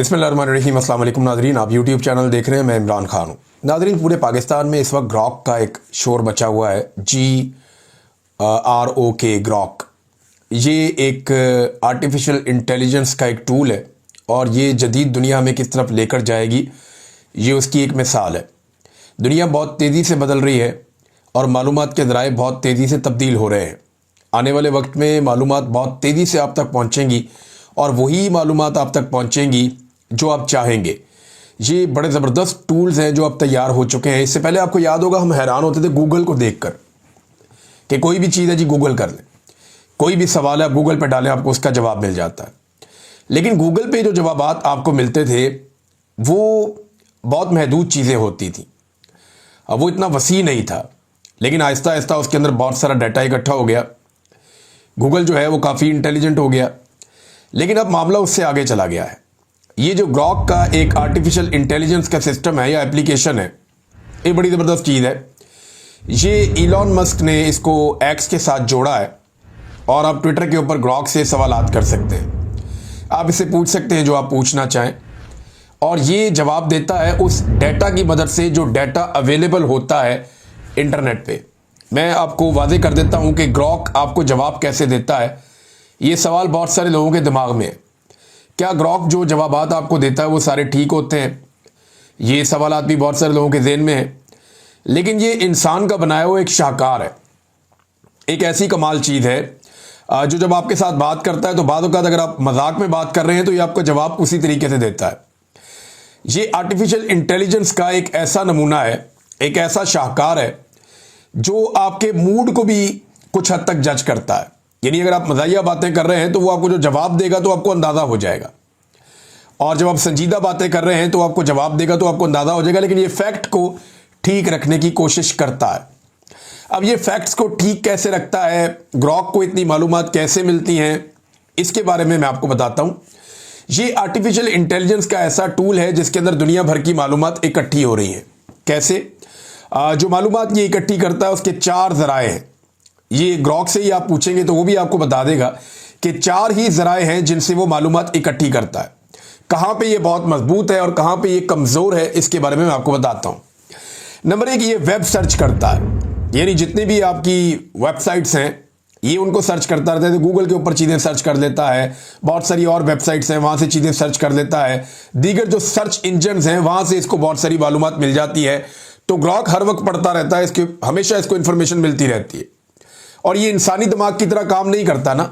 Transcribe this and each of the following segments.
बिस्मिल्लाहिर्रहमानिर्रहीम। अस्सलाम वालेकुम नाज़रीन, आप यूट्यूब चैनल देख रहे हैं। मैं इमरान खान हूँ। नाज़रीन, पूरे पाकिस्तान में इस वक्त ग्रॉक का एक शोर मचा हुआ है। GROK ग्रॉक, ये एक आर्टिफिशियल इंटेलिजेंस का एक टूल है और ये जदीद दुनिया में किस तरफ लेकर जाएगी, ये उसकी एक मिसाल है। दुनिया बहुत तेज़ी से बदल रही है और मालूमात के ज़राए बहुत तेज़ी से तब्दील हो रहे हैं। आने वाले वक्त में मालूमात बहुत तेज़ी से आप तक पहुँचेंगी और वही मालूमात आप तक पहुँचेंगी जो आप चाहेंगे। ये बड़े ज़बरदस्त टूल्स हैं जो अब तैयार हो चुके हैं। इससे पहले आपको याद होगा, हम हैरान होते थे गूगल को देखकर कि कोई भी चीज़ है जी गूगल कर लें, कोई भी सवाल है आप गूगल पे डालें, आपको उसका जवाब मिल जाता है। लेकिन गूगल पे जो जवाबात आपको मिलते थे वो बहुत महदूद चीज़ें होती थी, अब वो इतना वसी नहीं था। लेकिन आहिस्ता आहिस्ता उसके अंदर बहुत सारा डाटा इकट्ठा हो गया। गूगल जो है वो काफ़ी इंटेलिजेंट हो गया, लेकिन अब मामला उससे आगे चला गया है। ये जो ग्रॉक का एक आर्टिफिशियल इंटेलिजेंस का सिस्टम है या एप्लीकेशन है, ये बड़ी ज़बरदस्त चीज़ है। ये इलॉन मस्क ने इसको एक्स के साथ जोड़ा है और आप ट्विटर के ऊपर ग्रॉक से सवालात कर सकते हैं। आप इससे पूछ सकते हैं जो आप पूछना चाहें और ये जवाब देता है उस डेटा की मदद से जो डेटा अवेलेबल होता है इंटरनेट पे। मैं आपको वादे कर देता हूँ कि ग्रॉक आपको जवाब कैसे देता है, ये सवाल बहुत सारे लोगों के दिमाग में है। क्या ग्रॉक जो जवाबात आपको देता है वो सारे ठीक होते हैं? ये सवालात भी बहुत सारे लोगों के ज़हन में है। लेकिन ये इंसान का बनाया हुआ एक शाहकार है, एक ऐसी कमाल चीज़ है जो जब आपके साथ बात करता है तो बाद औक़ात अगर आप मजाक में बात कर रहे हैं तो ये आपको जवाब उसी तरीके से देता है। ये आर्टिफिशियल इंटेलिजेंस का एक ऐसा नमूना है, एक ऐसा शाहकार है जो आपके मूड को भी कुछ हद तक जज करता है। यानी अगर आप मज़ाहिया बातें कर रहे हैं तो वो आपको जो जवाब देगा तो आपको अंदाज़ा हो जाएगा, और जब आप संजीदा बातें कर रहे हैं तो आपको जवाब देगा तो आपको अंदाज़ा हो जाएगा। लेकिन ये फैक्ट को ठीक रखने की कोशिश करता है। अब ये फैक्ट्स को ठीक कैसे रखता है, ग्रॉक को इतनी मालूमात कैसे मिलती हैं, इसके बारे में मैं आपको बताता हूँ। ये आर्टिफिशियल इंटेलिजेंस का ऐसा टूल है जिसके अंदर दुनिया भर की मालूमात इकट्ठी हो रही हैं। कैसे? जो मालूमात ये इकट्ठी करता है उसके चार ज़राए हैं। ये ग्रॉक से ही आप पूछेंगे तो वो भी आपको बता देगा कि चार ही ज़राए हैं जिनसे वो मालूमात इकट्ठी करता है। कहाँ पे ये बहुत मजबूत है और कहाँ पे ये कमज़ोर है, इसके बारे में मैं आपको बताता हूँ। नंबर एक, ये वेब सर्च करता है। यानी जितनी भी आपकी वेबसाइट्स हैं ये उनको सर्च करता रहता है। तो गूगल के ऊपर चीज़ें सर्च कर लेता है, बहुत सारी और वेबसाइट्स हैं वहाँ से चीज़ें सर्च कर लेता है, दीगर जो सर्च इंजन्स हैं वहाँ से इसको बहुत सारी मालूमात मिल जाती है। तो ग्रॉक हर वक्त पढ़ता रहता है, इसके हमेशा इसको इन्फॉर्मेशन मिलती रहती है। और ये इंसानी दिमाग की तरह काम नहीं करता ना,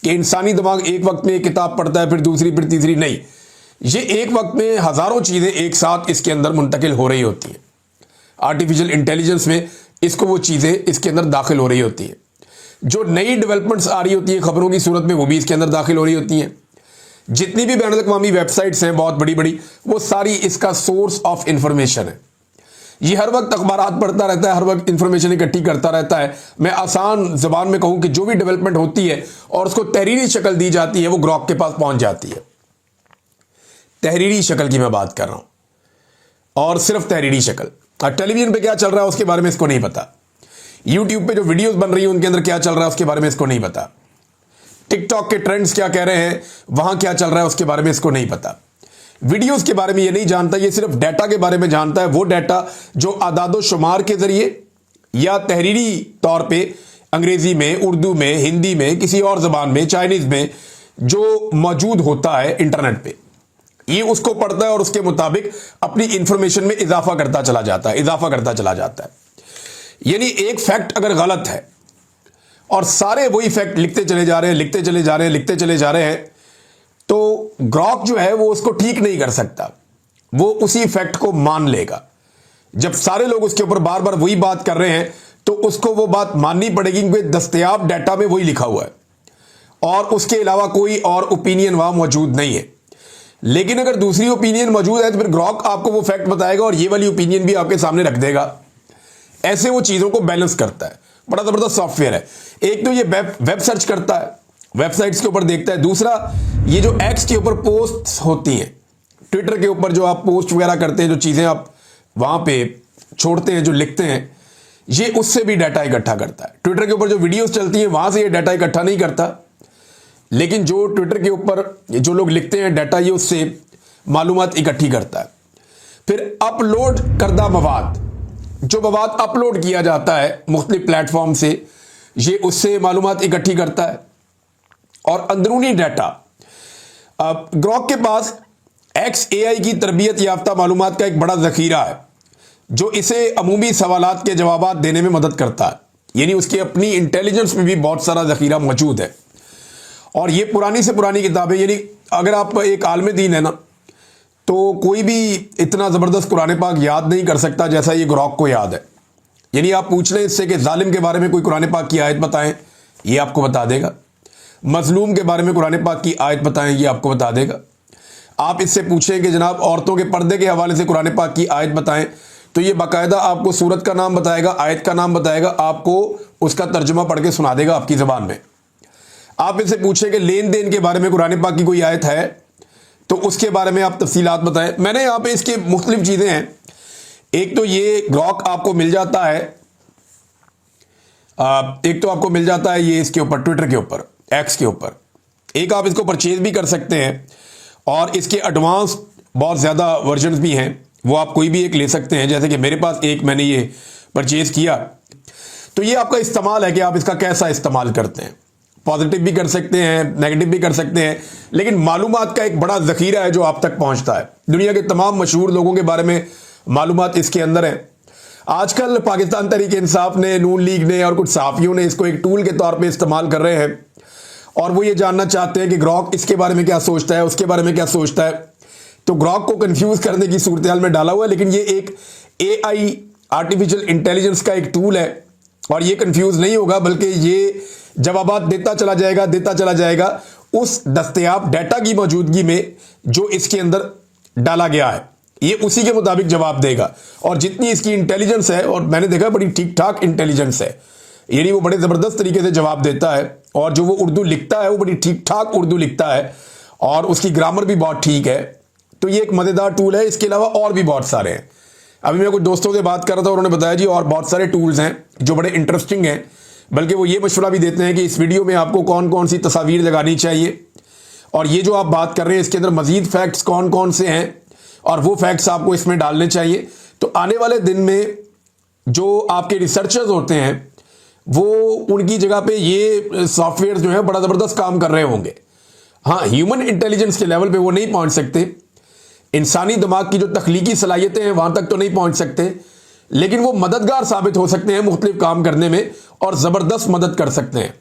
कि इंसानी दिमाग एक वक्त में एक किताब पढ़ता है, फिर दूसरी, फिर तीसरी। नहीं, ये एक वक्त में हज़ारों चीज़ें एक साथ इसके अंदर मुंतकिल हो रही होती हैं। आर्टिफिशियल इंटेलिजेंस में इसको वो चीज़ें इसके अंदर दाखिल हो रही होती हैं। जो नई डेवलपमेंट्स आ रही होती हैं खबरों की सूरत में, वो भी इसके अंदर दाखिल हो रही होती हैं। जितनी भी बैनुल-अक़वामी वेबसाइट्स हैं बहुत बड़ी बड़ी, वो सारी इसका सोर्स ऑफ इंफॉर्मेशन है। ये हर वक्त अखबारात पढ़ता रहता है, हर वक्त इंफॉर्मेशन इकट्ठी करता रहता है। मैं आसान ज़बान में कहूँ कि जो भी डेवलपमेंट होती है और उसको तहरीरी शक्ल दी जाती है वो ग्रॉक के पास पहुंच जाती है। तहरीरी शक्ल की मैं बात कर रहा हूँ, और सिर्फ तहरीरी शक्ल। टेलीविजन पे क्या चल रहा है उसके बारे में इसको नहीं पता, यूट्यूब पे जो वीडियोस बन रही हैं उनके अंदर क्या चल रहा है उसके बारे में इसको नहीं पता, टिकटॉक के ट्रेंड्स क्या कह रहे हैं वहां क्या चल रहा है उसके बारे में इसको नहीं पता, वीडियोस के बारे में ये नहीं जानता। ये सिर्फ डाटा के बारे में जानता है, वो डाटा जो आदादो शुमार के जरिए या तहरीरी तौर पे अंग्रेजी में, उर्दू में, हिंदी में, किसी और जबान में, चाइनीज में जो मौजूद होता है इंटरनेट पे, ये उसको पढ़ता है और उसके मुताबिक अपनी इंफॉर्मेशन में इजाफा करता चला जाता है, इजाफा करता चला जाता है। यानी एक फैक्ट अगर गलत है और सारे वही फैक्ट लिखते चले जा रहे हैं, लिखते चले जा रहे हैं, लिखते चले जा रहे हैं, तो ग्रॉक जो है वो उसको ठीक नहीं कर सकता, वो उसी फैक्ट को मान लेगा। जब सारे लोग उसके ऊपर बार बार वही बात कर रहे हैं तो उसको वो बात माननी पड़ेगी क्योंकि दस्तयाब डाटा में वही लिखा हुआ है और उसके अलावा कोई और ओपिनियन वहां मौजूद नहीं है। लेकिन अगर दूसरी ओपिनियन मौजूद है तो फिर ग्रॉक आपको वो फैक्ट बताएगा और ये वाली ओपिनियन भी आपके सामने रख देगा। ऐसे वो चीज़ों को बैलेंस करता है। बड़ा ज़बरदस्त सॉफ्टवेयर है। एक तो ये वेब सर्च करता है, वेबसाइट्स के ऊपर देखता है। दूसरा, ये जो एक्स के ऊपर पोस्ट होती हैं, ट्विटर के ऊपर जो आप पोस्ट वगैरह करते हैं, जो चीज़ें आप वहाँ पे छोड़ते हैं, जो लिखते हैं, ये उससे भी डाटा इकट्ठा करता है। ट्विटर के ऊपर जो वीडियोस चलती हैं वहाँ से ये डाटा इकट्ठा नहीं करता, लेकिन जो ट्विटर के ऊपर जो लोग लिखते हैं डाटा, ये उससे मालूमात इकट्ठी करता है। फिर अपलोड करदा मवाद, जो मवाद अपलोड किया जाता है मुख्तलिफ प्लेटफॉर्म से, ये उससे मालूमात इकट्ठी करता है। और अंदरूनी डाटा, अब ग्रॉक के पास XAI की तरबियत याफ्ता मालूमात का एक बड़ा ज़ख़ीरा है जो इसे अमूमी सवालात के जवाबात देने में मदद करता है। यानी उसकी अपनी इंटेलिजेंस में भी बहुत सारा ज़ख़ीरा मौजूद है। और ये पुरानी से पुरानी किताबें, यानी अगर आप एक आलम दीन है ना, तो कोई भी इतना ज़बरदस्त कुरान पाक याद नहीं कर सकता जैसा ये ग्रॉक को याद है। यानी आप पूछ लें इससे कि जालिम के बारे में कोई कुरान पाक की आयत बताएं, ये आपको बता देगा। मजलूम के बारे में कुरान पाक की आयत बताएं, ये आपको बता देगा। आप इससे पूछें कि जनाब औरतों के पर्दे के हवाले से कुरान पाक की आयत बताएं, तो ये बाकायदा आपको सूरत का नाम बताएगा, आयत का नाम बताएगा, आपको उसका तर्जुमा पढ़ के सुना देगा आपकी ज़बान में। आप इससे पूछें कि लेन देन के बारे में कुरान पाक की कोई आयत है, तो उसके बारे में आप तफसीलात बताएं। मैंने यहाँ पे इसके मुख्तलिफ चीज़ें हैं। एक तो ये ग्रॉक आपको मिल जाता है, एक तो आपको मिल जाता है ये इसके ऊपर ट्विटर के ऊपर, एक्स के ऊपर। एक आप इसको परचेज भी कर सकते हैं और इसके एडवांस बहुत ज़्यादा वर्जन्स भी हैं, वो आप कोई भी एक ले सकते हैं। जैसे कि मेरे पास एक मैंने ये परचेज किया, तो ये आपका इस्तेमाल है कि आप इसका कैसा इस्तेमाल करते हैं। पॉजिटिव भी कर सकते हैं, नेगेटिव भी कर सकते हैं, लेकिन मालूमात का एक बड़ा ज़ख़ीरा है जो आप तक पहुंचता है। दुनिया के तमाम मशहूर लोगों के बारे में मालूमात इसके अंदर है। आजकल पाकिस्तान तहरीक इंसाफ ने, नून लीग ने और कुछ सहाफ़ियों ने इसको एक टूल के तौर पे इस्तेमाल कर रहे हैं और वो ये जानना चाहते हैं कि ग्रॉक इसके बारे में क्या सोचता है, उसके बारे में क्या सोचता है। तो ग्रॉक को कंफ्यूज करने की सूरत हाल में डाला हुआ है, लेकिन ये एक AI आर्टिफिशियल इंटेलिजेंस का एक टूल है और ये कंफ्यूज नहीं होगा, बल्कि ये जवाबात देता चला जाएगा उस दस्तयाब डाटा की मौजूदगी में जो इसके अंदर डाला गया है। ये उसी के मुताबिक जवाब देगा और जितनी इसकी इंटेलिजेंस है, और मैंने देखा बड़ी ठीक ठाक इंटेलिजेंस है, यानी वो बड़े ज़बरदस्त तरीके से जवाब देता है। और जो वो उर्दू लिखता है वो बड़ी ठीक ठाक उर्दू लिखता है और उसकी ग्रामर भी बहुत ठीक है। तो ये एक मज़ेदार टूल है। इसके अलावा और भी बहुत सारे हैं। अभी मैं कुछ दोस्तों से बात कर रहा था, उन्होंने बताया जी और बहुत सारे टूल्स हैं जो बड़े इंटरेस्टिंग हैं, बल्कि वो ये मशवरा भी देते हैं कि इस वीडियो में आपको कौन कौन सी तस्वीर लगानी चाहिए और ये जो आप बात कर रहे हैं इसके अंदर मज़ीद फैक्ट्स कौन कौन से हैं और वो फैक्ट्स आपको इसमें डालने चाहिए। तो आने वाले दिन में जो आपके रिसर्चर्स होते हैं वो उनकी जगह पे ये सॉफ्टवेयर जो है बड़ा ज़बरदस्त काम कर रहे होंगे। हाँ, ह्यूमन इंटेलिजेंस के लेवल पे वो नहीं पहुंच सकते, इंसानी दिमाग की जो तख्लीकी सलाहियतें हैं वहां तक तो नहीं पहुंच सकते, लेकिन वो मददगार साबित हो सकते हैं मुख्तलिफ काम करने में और ज़बरदस्त मदद कर सकते हैं।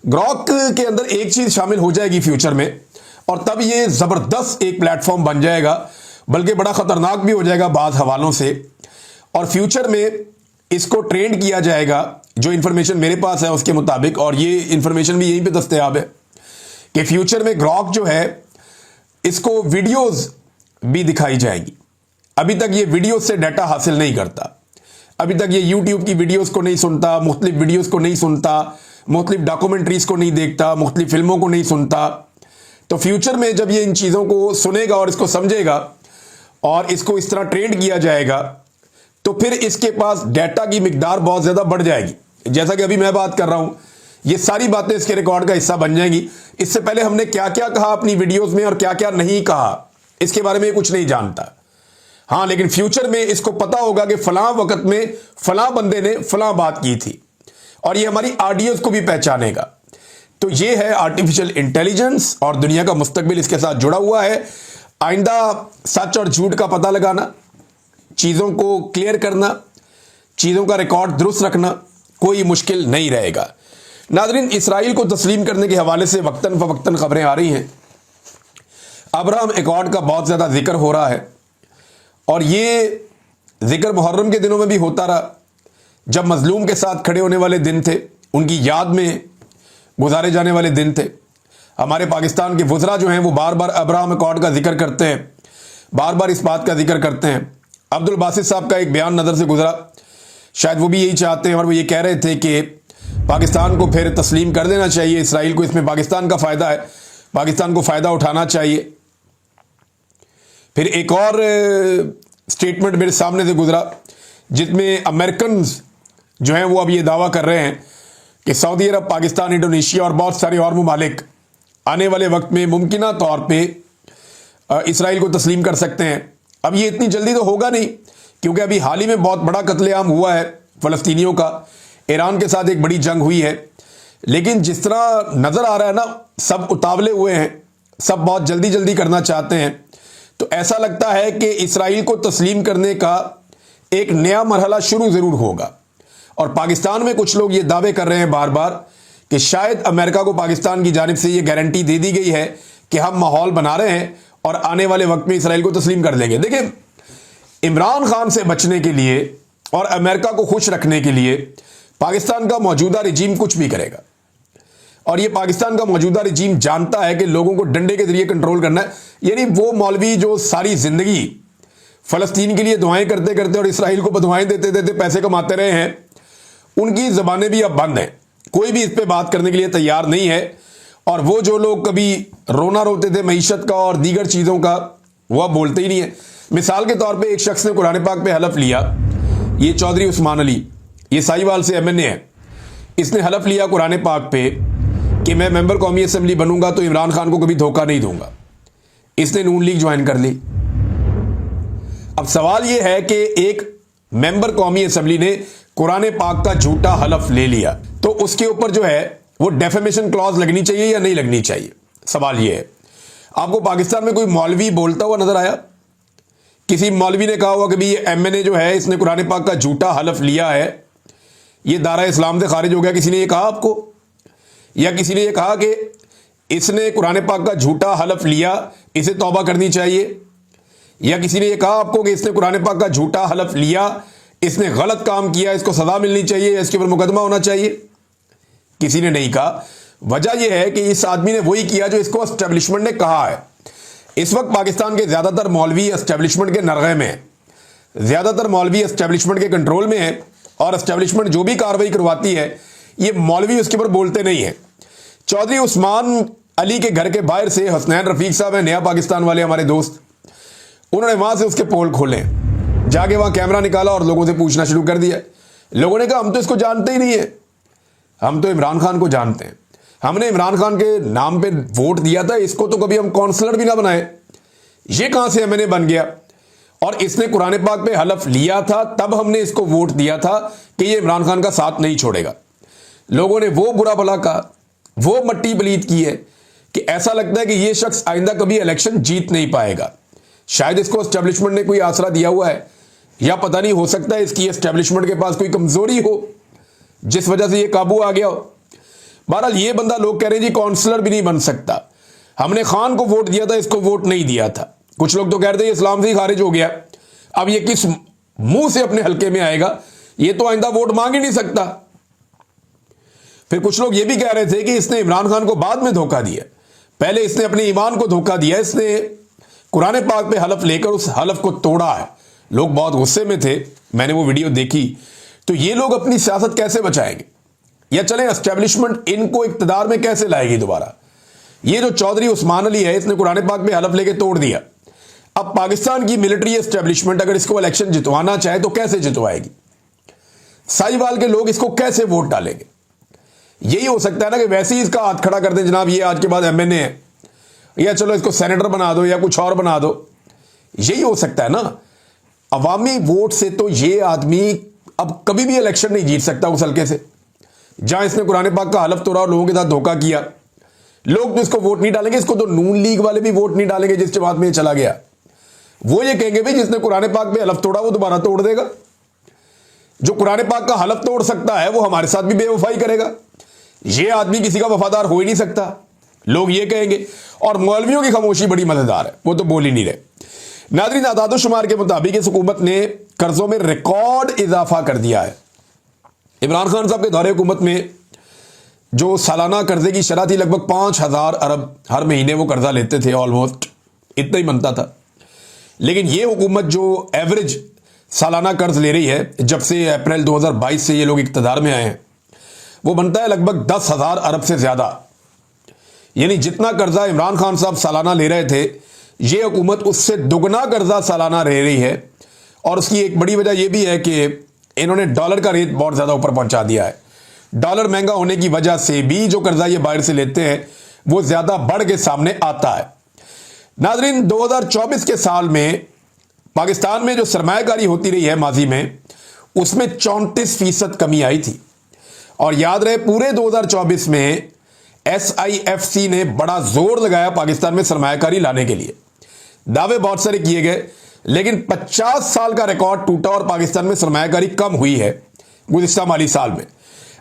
ग्रॉक के अंदर एक चीज़ शामिल हो जाएगी फ्यूचर में और तब ये ज़बरदस्त एक प्लेटफॉर्म बन जाएगा, बल्कि बड़ा ख़तरनाक भी हो जाएगा बाज़ हवालों से। और फ्यूचर में इसको ट्रेंड किया जाएगा, जो इन्फॉर्मेशन मेरे पास है उसके मुताबिक, और ये इन्फॉर्मेशन भी यहीं पे दस्तयाब है कि फ्यूचर में ग्रॉक जो है इसको वीडियोस भी दिखाई जाएगी। अभी तक ये वीडियोस से डाटा हासिल नहीं करता, अभी तक ये यूट्यूब की वीडियोस को नहीं सुनता, मुख्तलिफ वीडियोस को नहीं सुनता, मुख्तलिफ डॉक्यूमेंट्रीज को नहीं देखता, मुख्तलिफ फिल्मों को नहीं सुनता। तो फ्यूचर में जब ये इन चीज़ों को सुनेगा और इसको समझेगा और इसको इस तरह ट्रेंड किया जाएगा, तो फिर इसके पास डाटा की मिकदार बहुत ज़्यादा बढ़ जाएगी। जैसा कि अभी मैं बात कर रहा हूँ, ये सारी बातें इसके रिकॉर्ड का हिस्सा बन जाएंगी। इससे पहले हमने क्या क्या कहा अपनी वीडियोस में और क्या क्या नहीं कहा, इसके बारे में कुछ नहीं जानता। हाँ, लेकिन फ्यूचर में इसको पता होगा कि फलां वक्त में फलां बंदे ने फलां बात की थी और ये हमारी ऑडियोज को भी पहचानेगा। तो ये है आर्टिफिशियल इंटेलिजेंस और दुनिया का मुस्तकबिल इसके साथ जुड़ा हुआ है। आइंदा सच और झूठ का पता लगाना, चीज़ों को क्लियर करना, चीज़ों का रिकॉर्ड दुरुस्त रखना कोई मुश्किल नहीं रहेगा। नाज़रीन, इसराइल को तस्लीम करने के हवाले से वक्तन फ़वक्तन खबरें आ रही हैं। अब्राहम एकॉर्ड का बहुत ज़्यादा जिक्र हो रहा है और ये जिक्र मुहर्रम के दिनों में भी होता रहा, जब मजलूम के साथ खड़े होने वाले दिन थे, उनकी याद में गुजारे जाने वाले दिन थे। हमारे पाकिस्तान के वज़रा जो हैं वो बार बार अब्राहम एकॉर्ड का जिक्र करते हैं, बार बार इस बात का जिक्र करते हैं। अब्दुल बासित साहब का एक बयान नज़र से गुजरा, शायद वो भी यही चाहते हैं और वो ये कह रहे थे कि पाकिस्तान को फिर तस्लीम कर देना चाहिए इसराइल को, इसमें पाकिस्तान का फ़ायदा है, पाकिस्तान को फ़ायदा उठाना चाहिए। फिर एक और स्टेटमेंट मेरे सामने से गुजरा जिसमें अमेरिकन जो हैं वो अब ये दावा कर रहे हैं कि सऊदी अरब, पाकिस्तान, इंडोनेशिया और बहुत सारे और ममालिक आने वाले वक्त में मुमकिना तौर पे इसराइल को तस्लीम कर सकते हैं। अब ये इतनी जल्दी तो होगा नहीं, क्योंकि अभी हाल ही में बहुत बड़ा कत्लेआम हुआ है फ़लस्तीनियों का, ईरान के साथ एक बड़ी जंग हुई है। लेकिन जिस तरह नज़र आ रहा है ना, सब उतावले हुए हैं, सब बहुत जल्दी जल्दी करना चाहते हैं। तो ऐसा लगता है कि इसराइल को तस्लीम करने का एक नया मरहला शुरू ज़रूर होगा। और पाकिस्तान में कुछ लोग ये दावे कर रहे हैं बार बार कि शायद अमेरिका को पाकिस्तान की जानिब से ये गारंटी दे दी गई है कि हम माहौल बना रहे हैं और आने वाले वक्त में इसराइल को तस्लीम कर लेंगे। देखिए, इमरान खान से बचने के लिए और अमेरिका को खुश रखने के लिए पाकिस्तान का मौजूदा रिजीम कुछ भी करेगा। और ये पाकिस्तान का मौजूदा रिजीम जानता है कि लोगों को डंडे के जरिए कंट्रोल करना है। यानी वो मौलवी जो सारी जिंदगी फ़लस्तीन के लिए दुआएं करते करते और इसराइल को बदुआएं देते देते पैसे कमाते रहे हैं, उनकी ज़बानें भी अब बंद हैं। कोई भी इस पे बात करने के लिए तैयार नहीं है। और वो जो लोग कभी रोना रोते थे मईशत का और दीगर चीज़ों का, वो अब बोलते ही नहीं है। मिसाल के तौर पे एक शख्स ने कुरान पाक पे हलफ लिया, ये चौधरी उस्मान अली, ये साहिवाल से एमएनए है। इसने हलफ लिया कुरान पाक पे कि मैं मेंबर कौमी असम्बली बनूंगा तो इमरान खान को कभी धोखा नहीं दूंगा। इसने नून लीग ज्वाइन कर ली। अब सवाल यह है कि एक मेंबर कौमी असम्बली ने कुरान पाक का झूठा हलफ ले लिया, तो उसके ऊपर जो है वो डेफेमेशन क्लॉज लगनी चाहिए या नहीं लगनी चाहिए? सवाल यह है। आपको पाकिस्तान में कोई मौलवी बोलता हुआ नजर आया? किसी मौलवी ने कहा हुआ कि भाई ये एमएनए जो है इसने कुरान पाक का झूठा हलफ लिया है, ये दायरा इस्लाम से खारिज हो गया? किसी ने ये कहा आपको? या किसी ने ये कहा कि इसने कुरान पाक का झूठा हलफ लिया, इसे तौबा करनी चाहिए? या किसी ने ये कहा आपको कि इसने कुरान पाक का झूठा हलफ लिया, इसने गलत काम किया, इसको सजा मिलनी चाहिए या इसके ऊपर मुकदमा होना चाहिए? किसी ने नहीं कहा। वजह यह है कि इस आदमी ने वही किया जो इसको एस्टेब्लिशमेंट ने कहा है। इस वक्त पाकिस्तान के ज्यादातर मौलवी एस्टेब्लिशमेंट के नरगे में है, ज्यादातर मौलवी एस्टेब्लिशमेंट के कंट्रोल में है, और एस्टेब्लिशमेंट जो भी कार्रवाई करवाती है ये मौलवी उसके ऊपर बोलते नहीं है। चौधरी उस्मान अली के घर के बाहर से हसनैन रफीक साहब है, नया पाकिस्तान वाले हमारे दोस्त, उन्होंने वहां से उसके पोल खोले, जाके वहां कैमरा निकाला और लोगों से पूछना शुरू कर दिया। लोगों ने कहा हम तो इसको जानते ही नहीं है, हम तो इमरान खान को जानते हैं, हमने इमरान खान के नाम पे वोट दिया था, इसको तो कभी हम काउंसलर भी ना बनाए, ये कहां से एमएनए बन गया? और इसने कुरान पाक पे हलफ लिया था, तब हमने इसको वोट दिया था कि ये इमरान खान का साथ नहीं छोड़ेगा। लोगों ने वो बुरा भला कहा, वो मट्टी पलीत की है कि ऐसा लगता है कि ये शख्स आइंदा कभी इलेक्शन जीत नहीं पाएगा। शायद इसको एस्टेब्लिशमेंट ने कोई आसरा दिया हुआ है, या पता नहीं, हो सकता है इसकी एस्टेब्लिशमेंट के पास कोई कमजोरी हो जिस वजह से ये काबू आ गया हो। बहरहाल ये बंदा, लोग कह रहे हैं जी काउंसलर भी नहीं बन सकता, हमने खान को वोट दिया था, इसको वोट नहीं दिया था। कुछ लोग तो कह रहे थे इस्लाम से ही खारिज हो गया, अब ये किस मुंह से अपने हल्के में आएगा, ये तो आइंदा वोट मांग ही नहीं सकता। फिर कुछ लोग ये भी कह रहे थे कि इसने इमरान खान को बाद में धोखा दिया, पहले इसने अपने ईमान को धोखा दिया, इसने कुरान पाक पे हलफ लेकर उस हलफ को तोड़ा है। लोग बहुत गुस्से में थे, मैंने वो वीडियो देखी। तो ये लोग अपनी सियासत कैसे बचाएंगे, या चलें एस्टेब्लिशमेंट इनको इक्तदार में कैसे लाएगी दोबारा? ये जो चौधरी उस्मान अली है, इसने कुरान पाक पे हलफ लेके तोड़ दिया। अब पाकिस्तान की मिलिट्री एस्टेब्लिशमेंट अगर इसको इलेक्शन जितवाना चाहे तो कैसे जितवाएगी? साहिवाल के लोग इसको कैसे वोट डालेंगे? यही हो सकता है ना कि वैसे ही इसका हाथ खड़ा कर दें, जनाब ये आज के बाद एमएनए है, या चलो इसको सेनेटर बना दो या कुछ और बना दो। यही हो सकता है ना। अवामी वोट से तो ये आदमी अब कभी भी इलेक्शन नहीं जीत सकता उस हल्के से, जहां इसने कुरान पाक का हलफ तोड़ा और लोगों के साथ धोखा किया। लोग तो इसको वोट नहीं डालेंगे, इसको तो नून लीग वाले भी वोट नहीं डालेंगे जिस जमात में ये चला गया। वो ये कहेंगे भाई जिसने कुरान पाक पे हलफ तोड़ा वो दोबारा तोड़ देगा। जो कुरान पाक का हलफ तोड़ सकता है वो हमारे साथ भी बेवफाई करेगा। ये आदमी किसी का वफादार हो ही नहीं सकता, लोग ये कहेंगे। और मौलवियों की खामोशी बड़ी मजेदार है, वो तो बोल ही नहीं रहे। नाज़रीन, आदादोशुमार के मुताबिक इस हुकूमत ने कर्जों में रिकॉर्ड इजाफा कर दिया है। इमरान खान साहब के दौरे हुकूमत में जो सालाना कर्जे की शरह थी लगभग 5,000 अरब, हर महीने वो कर्जा लेते थे, ऑलमोस्ट इतना ही बनता था। लेकिन ये हुकूमत जो एवरेज सालाना कर्ज ले रही है जब से अप्रैल 2022 से ये लोग इक़्तिदार में आए हैं, वो बनता है लगभग 10,000 अरब से ज्यादा। यानी जितना कर्जा इमरान खान साहब सालाना ले रहे थे, ये हुकूमत उससे दुगना कर्जा सालाना ले रही है। और उसकी एक बड़ी वजह यह भी है कि इन्होंने डॉलर का रेट बहुत ज्यादा ऊपर पहुंचा दिया है। डॉलर महंगा होने की वजह से भी जो कर्जा ये बाहर से लेते हैं वो ज्यादा बढ़ के सामने आता है। नाजरीन, 2024 के साल में पाकिस्तान में जो सरमायाकारी होती रही है माजी में, उसमें 34% कमी आई थी। और याद रहे, पूरे 2024 में SIFC ने बड़ा जोर लगाया पाकिस्तान में सरमायाकारी लाने के लिए। दावे बहुत सारे किए गए, लेकिन 50 साल का रिकॉर्ड टूटा और पाकिस्तान में सरमायाकारी कम हुई है गुज़िश्ता माली साल में।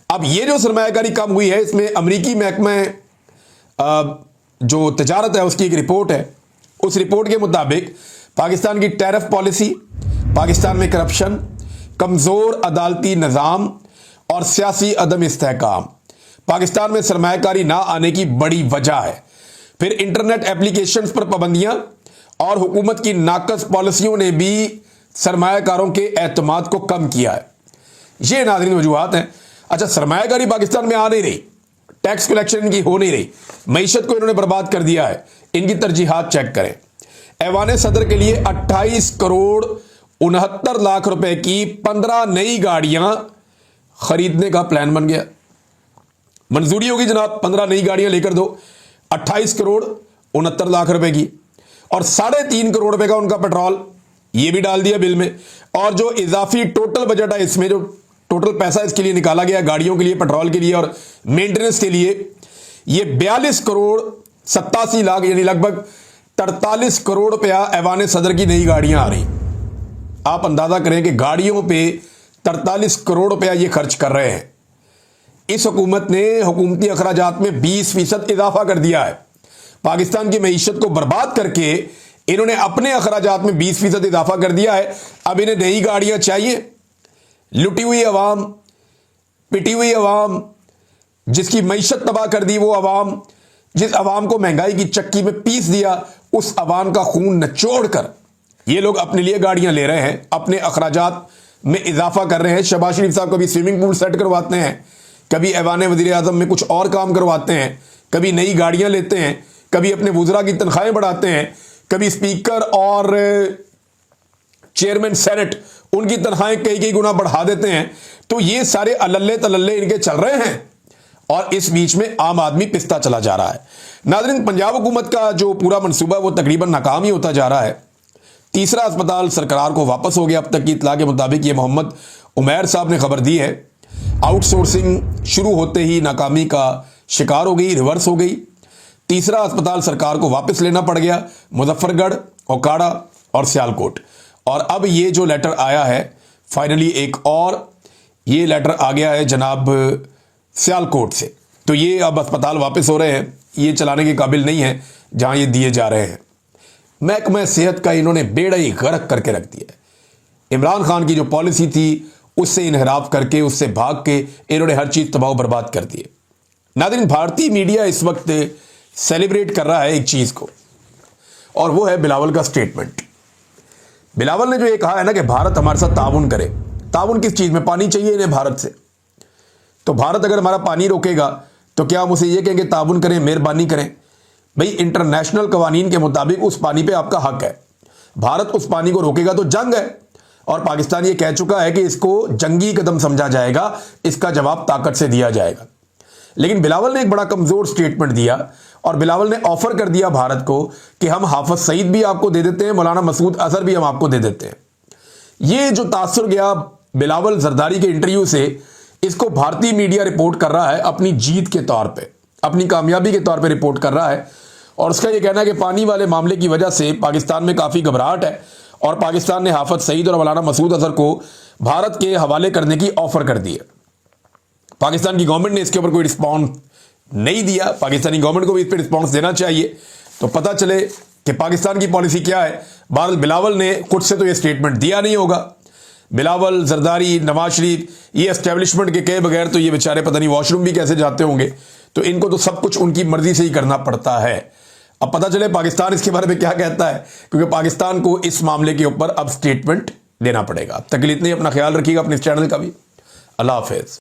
अब ये जो सरमायाकारी कम हुई है, इसमें अमरीकी महकमा जो तजारत है उसकी एक रिपोर्ट है। उस रिपोर्ट के मुताबिक पाकिस्तान की टैरिफ पॉलिसी, पाकिस्तान में करप्शन, कमज़ोर अदालती निज़ाम और सियासी अदम इस्तेहकाम पाकिस्तान में सरमायाकारी ना आने की बड़ी वजह है। फिर इंटरनेट एप्लीकेशंस पर पाबंदियां और हुकूमत की नाकस पॉलिसियों ने भी सरमायाकारों के एतमाद को कम किया है। ये नाज़रीन वजूहात हैं। अच्छा, सरमायाकारी पाकिस्तान में आ नहीं रही, टैक्स कलेक्शन इनकी हो नहीं रही, मईशत को इन्होंने बर्बाद कर दिया है। इनकी तरजीहात चेक करें। ऐवान सदर के लिए 28 करोड़ 69 लाख रुपए की 15 नई गाड़ियां खरीदने का प्लान बन गया। मंजूरी होगी जनाब, 15 नई गाड़ियां लेकर दो, 28 करोड़ 69 लाख रुपए की, और 3.5 करोड़ रुपए का उनका पेट्रोल, ये भी डाल दिया बिल में। और जो इजाफी टोटल बजट है, इसमें जो टोटल पैसा इसके लिए निकाला गया गाड़ियों के लिए, पेट्रोल के लिए और मेंटेनेंस के लिए, ये 42 करोड़ 87 लाख यानी लगभग 43 करोड़ रुपया ऐवान सदर की नई गाड़ियां आ रही। आप अंदाजा करें कि गाड़ियों पे 43 करोड़ रुपया ये खर्च कर रहे हैं। इस हुकूमत ने हुकूमती अखराजात में 20% इजाफा कर दिया है। पाकिस्तान की मईशत को बर्बाद करके इन्होंने अपने अखराजात में 20% इजाफा कर दिया है। अब इन्हें नई गाड़ियां चाहिए। लुटी हुई अवाम, पिटी हुई अवाम, जिसकी मईशत तबाह कर दी, वो अवाम, जिस अवाम को महंगाई की चक्की में पीस दिया, उस अवाम का खून निचोड़ कर ये लोग अपने लिए गाड़ियां ले रहे हैं, अपने अखराजात में इजाफा कर रहे हैं। शहबाज शरीफ साहब कभी स्विमिंग पूल सेट करवाते हैं, कभी ऐवान वज़ीर आज़म में कुछ और काम करवाते हैं, कभी नई गाड़ियां लेते हैं, कभी अपने वुज़रा की तनख्वाहें बढ़ाते हैं, कभी स्पीकर और चेयरमैन सेनेट उनकी तनख्वाहें कई गुना बढ़ा देते हैं। तो ये सारे अल्ले तल्ले इनके चल रहे हैं और इस बीच में आम आदमी पिसता चला जा रहा है। नाज़रीन, पंजाब हुकूमत का जो पूरा मनसूबा वो तकरीबन नाकाम ही होता जा रहा है। तीसरा अस्पताल सरकार को वापस हो गया। अब तक की इतला के मुताबिक ये मोहम्मद उमैर साहब ने खबर दी है। आउटसोर्सिंग शुरू होते ही नाकामी का शिकार हो गई, रिवर्स हो गई। तीसरा अस्पताल सरकार को वापस लेना पड़ गया, मुजफ्फरगढ़, ओकाड़ा और सियालकोट। और अब ये जो लेटर आया है फाइनली, एक और ये लेटर आ गया है जनाब सियालकोट से। तो ये अब अस्पताल वापस हो रहे हैं, ये चलाने के काबिल नहीं है जहां ये दिए जा रहे हैं। महकमा सेहत का इन्होंने बेड़ा ही गर्क करके रख दिया है। इमरान खान की जो पॉलिसी थी उससे इनहराफ करके, उससे भाग के इन्होंने हर चीज तबाह बर्बाद कर दी है। नाज़रीन, भारतीय मीडिया इस वक्त सेलिब्रेट कर रहा है एक चीज को, और वो है बिलावल का स्टेटमेंट। बिलावल ने जो ये कहा है ना कि भारत हमारे साथ ताउन करे। ताउन किस चीज में? पानी चाहिए इन्हें भारत से। तो भारत अगर हमारा पानी रोकेगा तो क्या हम उसे ये कहेंगे ताउन करें, मेहरबानी करें? भाई, इंटरनेशनल कवानीन के मुताबिक उस पानी पे आपका हक है। भारत उस पानी को रोकेगा तो जंग है, और पाकिस्तान ये कह चुका है कि इसको जंगी कदम समझा जाएगा, इसका जवाब ताकत से दिया जाएगा। लेकिन बिलावल ने एक बड़ा कमजोर स्टेटमेंट दिया, और बिलावल ने ऑफर कर दिया भारत को कि हम हाफिज सईद भी आपको दे देते हैं, मौलाना मसूद अजहर भी हम आपको दे देते हैं। ये जो तासुर गया बिलावल जरदारी के इंटरव्यू से, इसको भारतीय मीडिया रिपोर्ट कर रहा है अपनी जीत के तौर पे, अपनी कामयाबी के तौर पे रिपोर्ट कर रहा है। और उसका ये कहना है कि पानी वाले मामले की वजह से पाकिस्तान में काफ़ी घबराहट है, और पाकिस्तान ने हाफिज सईद और मौलाना मसूद अजहर को भारत के हवाले करने की ऑफर कर दी है। पाकिस्तान की गवर्नमेंट ने इसके ऊपर कोई रिस्पॉन्स नहीं दिया। पाकिस्तानी गवर्नमेंट को भी इस पर रिस्पॉन्स देना चाहिए, तो पता चले कि पाकिस्तान की पॉलिसी क्या है। बहरहाल बिलावल ने खुद से तो ये स्टेटमेंट दिया नहीं होगा। बिलावल, जरदारी, नवाज शरीफ, ये एस्टेब्लिशमेंट के कहे बगैर तो ये बेचारे पता नहीं वॉशरूम भी कैसे जाते होंगे। तो इनको तो सब कुछ उनकी मर्जी से ही करना पड़ता है। अब पता चले पाकिस्तान इसके बारे में क्या कहता है, क्योंकि पाकिस्तान को इस मामले के ऊपर अब स्टेटमेंट देना पड़ेगा। अब तक के लिए इतना ही। अपना ख्याल रखिएगा, अपने इस चैनल का भी। अल्लाह हाफिज।